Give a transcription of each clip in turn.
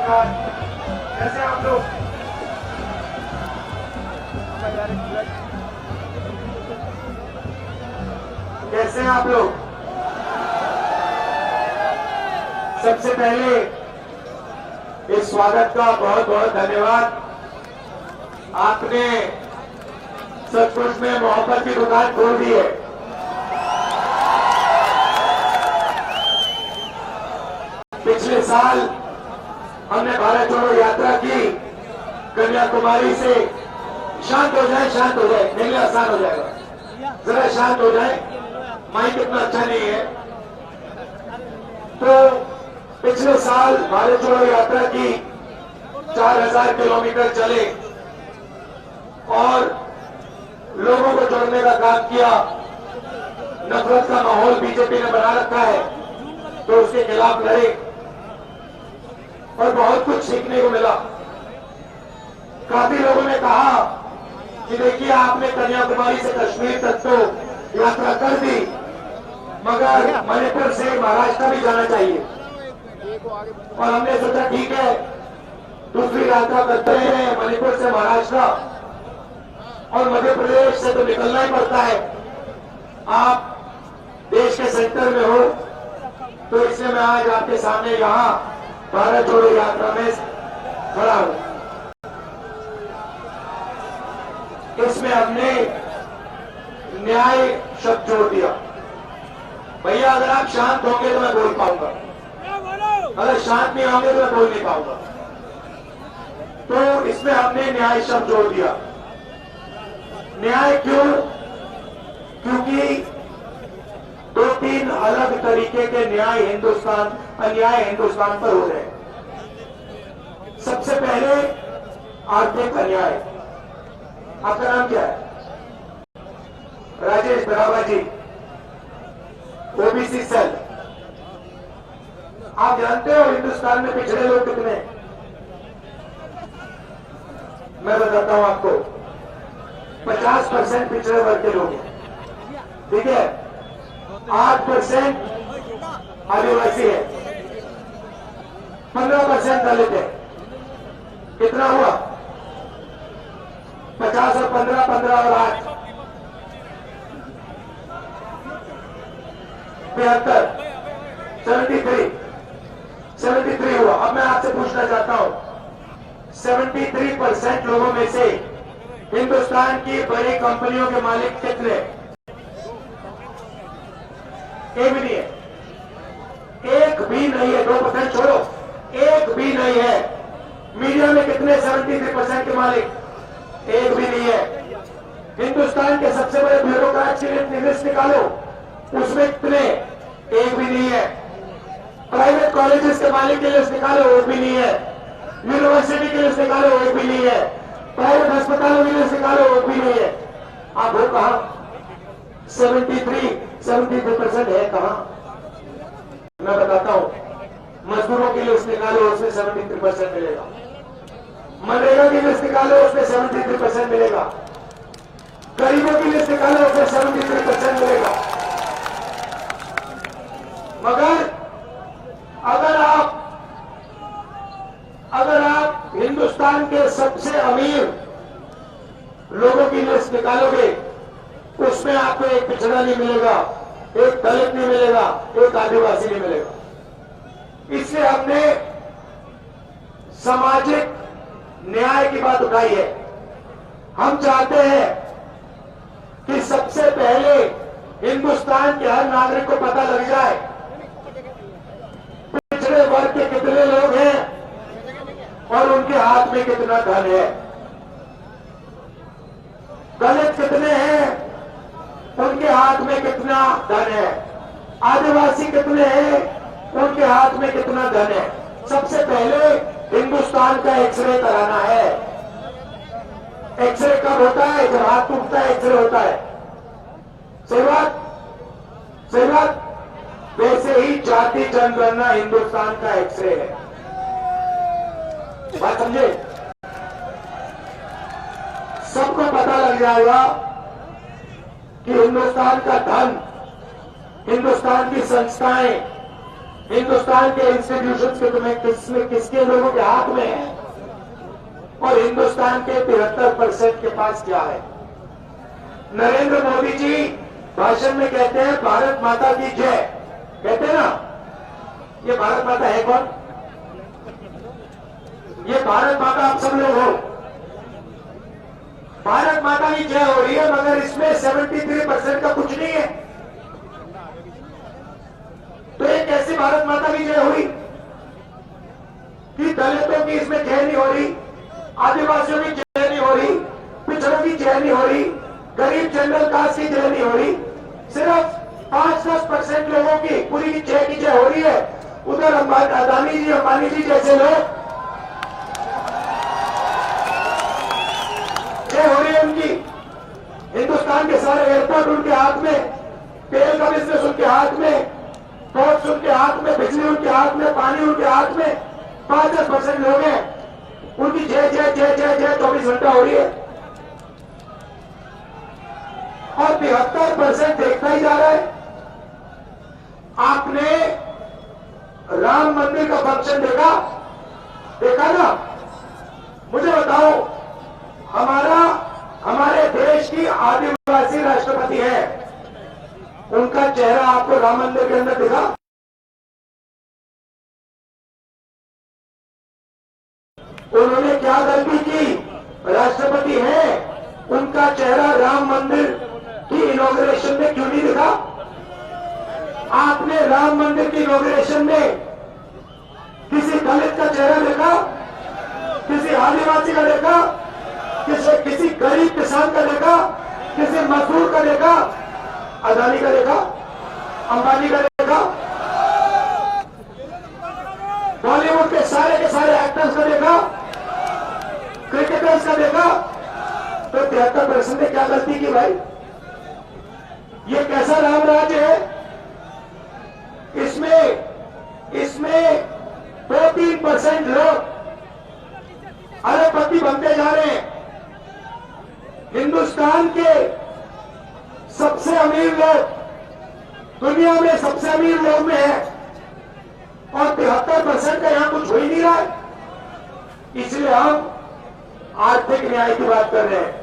नमस्कार। कैसे हैं आप लोग? कैसे हैं आप लोग? सबसे पहले इस स्वागत का बहुत बहुत धन्यवाद। आपने सचमुच में मोहब्बत की दुकान खोल दी है। पिछले साल हमने भारत जोड़ो यात्रा की, कन्याकुमारी से। शांत हो जाए, नहीं आसान हो जाएगा, जरा शांत हो जाए, माइक इतना अच्छा नहीं है। तो पिछले साल भारत जोड़ो यात्रा की 4000 किलोमीटर चले और लोगों को जोड़ने का काम किया। नफरत का माहौल बीजेपी ने बना रखा है तो उसके खिलाफ लड़े और बहुत कुछ सीखने को मिला। काफी लोगों ने कहा कि देखिए आपने कन्याकुमारी से कश्मीर तक तो यात्रा कर दी, मगर मणिपुर से महाराष्ट्र भी जाना चाहिए। और हमने सोचा ठीक है, दूसरी यात्रा करते हैं मणिपुर से महाराष्ट्र और मध्य प्रदेश से तो निकलना ही पड़ता है। आप देश के सेंटर में हो तो इसलिए मैं आज आपके सामने यहाँ भारत जोड़ो यात्रा में खड़ा हूं। इसमें हमने न्याय शब्द जोड़ दिया। भैया अगर आप शांत होंगे तो मैं बोल पाऊंगा, अगर शांत नहीं होंगे तो मैं बोल नहीं पाऊंगा। तो इसमें हमने न्याय शब्द जोड़ दिया। न्याय क्यों? क्योंकि 2-3 अलग तरीके के अन्याय हिंदुस्तान पर हो रहे हैं। सबसे पहले आर्थिक अन्याय। आपका नाम क्या है? राजेश बराबर जी, ओबीसी सेल। आप जानते हो हिंदुस्तान में पिछड़े लोग कितने हैं? मैं बताता हूं आपको। 50% पिछड़े वर्ग के लोग हैं, ठीक है। 8% आदिवासी है, 15% दलित है। कितना हुआ? 50 और 15, 15 और 8, 73, 73 हुआ। अब मैं आपसे पूछना चाहता हूं, 73% लोगों में से हिंदुस्तान की बड़ी कंपनियों के मालिक कितने? एक भी नहीं है, एक भी नहीं है। 2% छोड़ो, एक भी नहीं है। मीडिया में कितने 73% के मालिक? एक भी नहीं है। हिंदुस्तान के सबसे बड़े ब्यूरोक्रेट की लिस्ट निकालो, उसमें कितने? एक भी नहीं है। प्राइवेट कॉलेजेस के मालिक की लिस्ट निकालो, एक भी नहीं है। यूनिवर्सिटी की लिस्ट निकालो, एक भी नहीं है। प्राइवेट अस्पतालों की लिस्ट निकालो, एक भी नहीं है। आप हो कहां? 73% है कहां? मैं बताता हूं। मजदूरों की लिस्ट निकालो, उसमें 73% मिलेगा। मनरेगा की लिस्ट निकालो, उसमें 73% मिलेगा। गरीबों की लिस्ट निकालो, उसमें 73% मिलेगा। मगर अगर आप हिंदुस्तान के सबसे अमीर लोगों की लिस्ट निकालोगे, उसमें आपको एक पिछड़ा नहीं मिलेगा, एक दलित नहीं मिलेगा, एक आदिवासी नहीं मिलेगा। इसलिए हमने सामाजिक न्याय की बात उठाई है। हम चाहते हैं कि सबसे पहले हिंदुस्तान के हर नागरिक को पता लग जाए पिछड़े वर्ग के कितने लोग हैं और उनके हाथ में कितना धन है। दलित कितने हैं, उनके हाथ में कितना धन है। आदिवासी कितने हैं, उनके हाथ में कितना धन है। सबसे पहले हिंदुस्तान का एक्सरे कराना है। एक्सरे कब होता है? जब हाथ टूटता है एक्सरे होता है। सही बात, सही बात। वैसे ही जाति जनगणना हिंदुस्तान का एक्सरे है। बात समझे? सबको पता लग जाएगा कि हिंदुस्तान का धन, हिंदुस्तान की संस्थाएं हिंदुस्तान के इंस्टीट्यूशंस के तुम्हें किसके लोगों के हाथ में है और हिंदुस्तान के 73% के पास क्या है। नरेंद्र मोदी जी भाषण में कहते हैं भारत माता की जय, कहते हैं ना। ये भारत माता है कौन? ये भारत माता आप सब लोग हो। भारत माता की जय हो रही है, मगर इसमें 73% का कुछ नहीं है। तो ये कैसी भारत माता की जय हुई कि दलितों की इसमें जय नहीं हो रही, आदिवासियों की जय नहीं हो रही, पिछड़ों की जय नहीं हो रही, गरीब जनरल कास्ट की जय नहीं हो रही, सिर्फ 5-10% लोगों की पूरी की जय हो रही है। उधर अदानी जी, अंबानी जी जैसे लोग जय हो रही है उनकी। हिंदुस्तान के सारे एयरपोर्ट उनके हाथ में, तेल का बिजनेस उनके हाथ में, पोर्ट्स उनके हाथ में, बिजली उनके हाथ में, पानी उनके हाथ में। 5-10% लोग हैं, उनकी जय जय जय जय जय 24 घंटा हो रही है और 73% देखता ही जा रहा है। आपने राम मंदिर का फंक्शन देखा ना? मुझे बताओ, हमारे देश की आदिवासी राष्ट्रपति है, उनका चेहरा आपको राम मंदिर के अंदर दिखा? उन्होंने क्या गलती की? राष्ट्रपति है, उनका चेहरा राम मंदिर की इनॉग्रेशन में क्यों नहीं दिखा? आपने राम मंदिर की इनॉग्रेशन में किसी दलित का चेहरा देखा? किसी आदिवासी का देखा? किसी गरीब किसान का देखा? किसी मजदूर का देखा? अदानी का देखा? अंबानी का देखा? बॉलीवुड के सारे एक्टर्स का देखा? क्रिकेटर्स का देखा? तो 73% ने क्या गलती की भाई? ये कैसा राम राज है? इसमें 2-3% लोग अरबपति बनते जा रहे हैं। हिंदुस्तान के सबसे अमीर लोग, दुनिया में सबसे अमीर लोग में है और 73% का यहां कुछ हो ही नहीं रहा है। इसलिए हम आर्थिक न्याय की बात कर रहे हैं।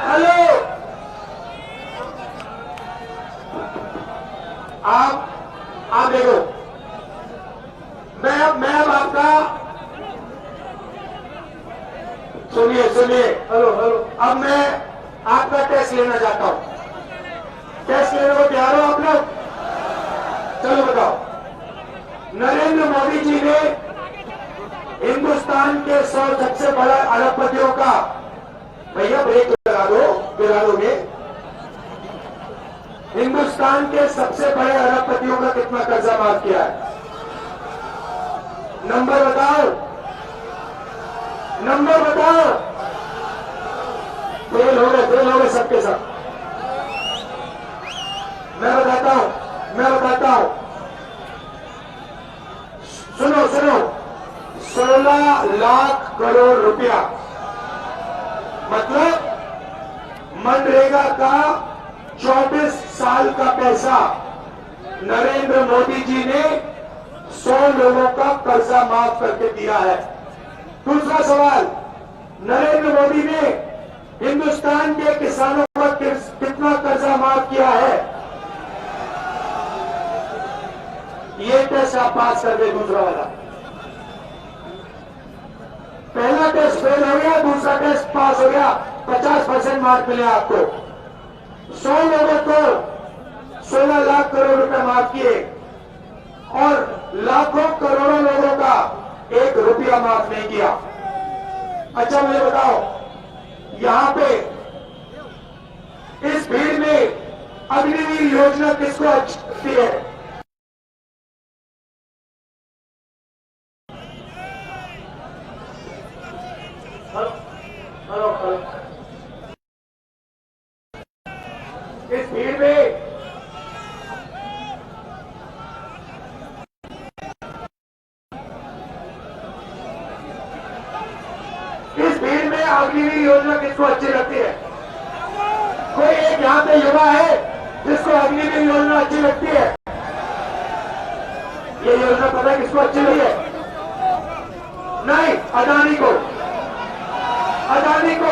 हेलो, आप देखो, मैं अब आपका सुनिए, हेलो, अब मैं आपका टेस्ट लेना चाहता हूं। टेस्ट लेने को तैयार हो आप लोग? चलो बताओ, नरेंद्र मोदी जी ने हिंदुस्तान के 100 सबसे बड़ा अरबपतियों का, भैया ब्रेक गिरा दोगे? हिंदुस्तान के सबसे बड़े अरबपतियों का कितना कर्जा माफ किया है? नंबर बताओ, फेल हो गए सबके सब। मैं बताता हूं, सुनो, 16 लाख करोड़ रुपया, मतलब मनरेगा का 24 साल का पैसा नरेंद्र मोदी जी ने 100 लोगों का कर्जा माफ करके दिया है। दूसरा सवाल, नरेंद्र मोदी ने हिंदुस्तान के किसानों का कितना कर्जा माफ किया है? ये टेस्ट आप पास कर दे। दूसरा वाला, पहला टेस्ट फेल हो गया, दूसरा टेस्ट पास हो गया, 50% मार्क मिले आपको। 100 लोगों को 16 लाख करोड़ रुपए माफ किए और लाखों करोड़ों लोगों का 1 रुपया माफ नहीं किया। अच्छा मुझे बताओ, यहां पे इस भीड़ में अग्निवीर योजना किसको अच्छी लगती है? हेलो, इस भीड़ में किसको अच्छी लगती है? कोई एक यहाँ पे युवा है जिसको अग्निवीर योजना अच्छी लगती है? ये योजना पता है किसको अच्छी लगी है? नहीं, अडानी को। अडानी को,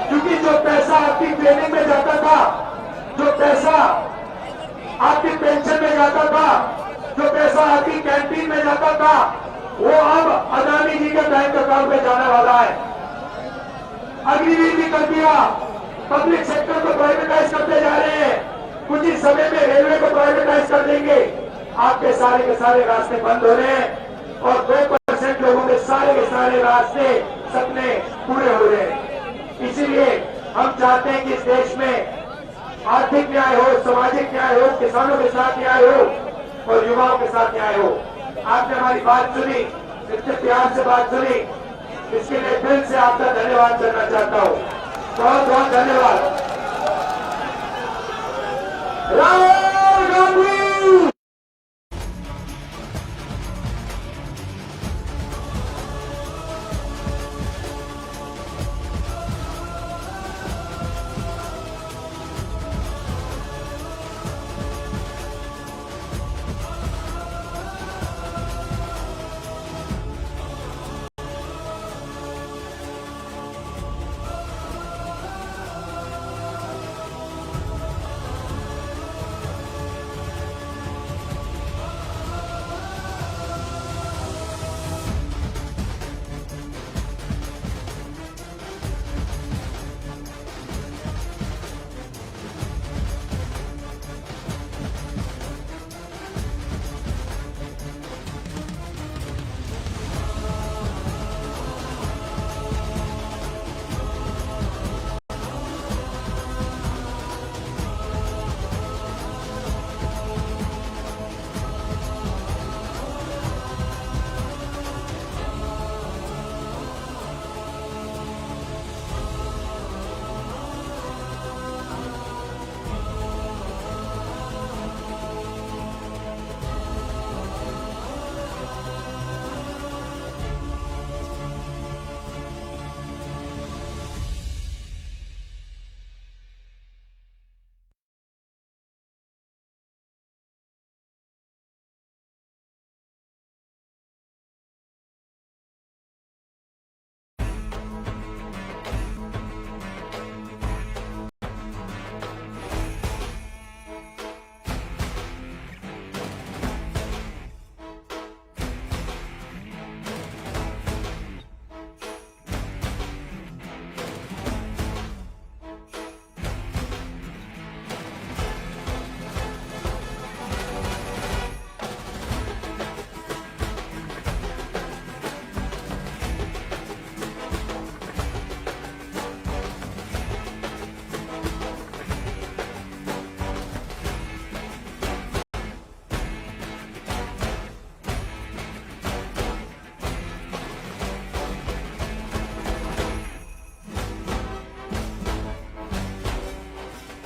क्योंकि जो पैसा आपकी ट्रेनिंग में जाता था, जो पैसा आपकी पेंशन में जाता था, जो पैसा आपकी कैंटीन में जाता था, वो अब अडानी जी के बैंक अकाउंट में जाने वाला है। अग्निवीर भी कर दिया, पब्लिक सेक्टर को प्राइवेटाइज करते जा रहे हैं, कुछ ही समय में रेलवे को प्राइवेटाइज कर देंगे। आपके सारे के सारे रास्ते बंद हो रहे हैं और 2% लोगों के सारे रास्ते सपने पूरे हो रहे हैं। इसीलिए हम चाहते हैं कि इस देश में आर्थिक न्याय हो, सामाजिक न्याय हो, किसानों के साथ न्याय हो और युवाओं के साथ न्याय हो। आपने हमारी बात सुनी, इतने प्यार से बात सुनी, इसके लिए दिल से आपका धन्यवाद करना चाहता हूँ। बहुत बहुत धन्यवाद।